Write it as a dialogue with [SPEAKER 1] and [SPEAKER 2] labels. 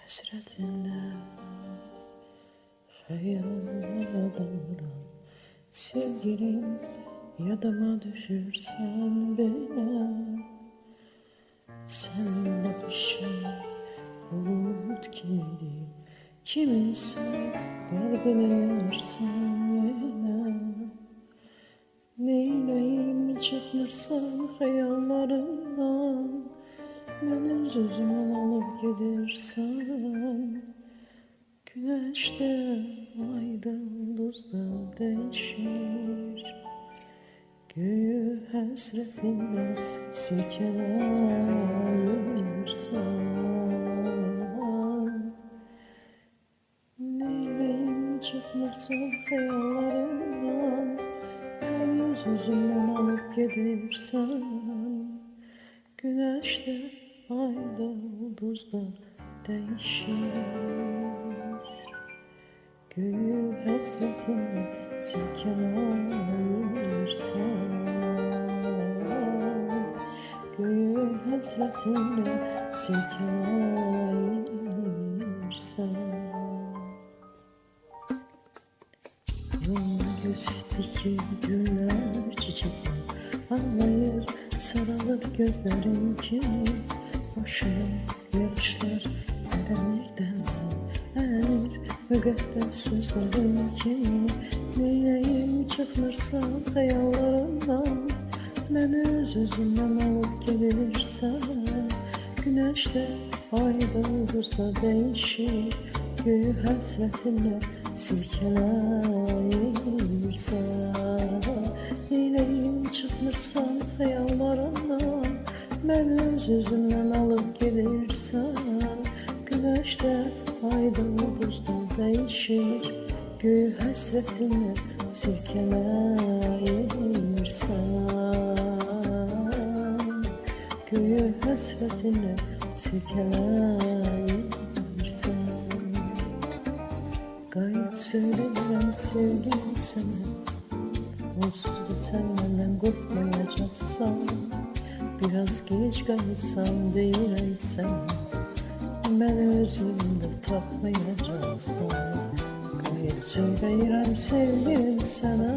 [SPEAKER 1] Hasretinle hayal dalıram. Sevgilim yadıma düşürsen beni. Sen bakışın bulut gibi, kiminse kalbine yarsan yine. Neyleyim çıkmışsan hayallarından, beni öz-özümden alıp gidersen. Güneşte, ayda, ulduzda değişir. Göğü hasretinle silkelersen. Neyleyim çıkmasam hayallarımdan, beni öz-özümden alıp gidersen. Güneşte, ayda, ulduzda değişir. Göğü hasretinle silkelersen. Göğü hasretinle silkelersen. Yoluna gözdeki güller çiçekler ağlayır, sarılır gözlerin kimi. Boşuna yağışlar erenirden erir, müqəddəs sözlerin kimi. Neyleyim çıkmırsan hayallarından, beni öz-özündən alıp gelirsen. Güneşte, ayda, ulduzda değişir. Göğü hasretinle silkelersen. Neyleyim çıkmırsan hayallarından, beni öz-özündən alıp gelirsen. Güneşte, ayda, ulduzda değişir. Göğü hasretinle silkelersen. Göğü hasretinle silkelersen. Gayet söylerim sevgilim sana, onsuz da sen benden kopmayacaksan. Biraz geç kalsam deyirəm sana, beni özümde tapmayacaksan. Gayet söyleyirəm sevgilim sana.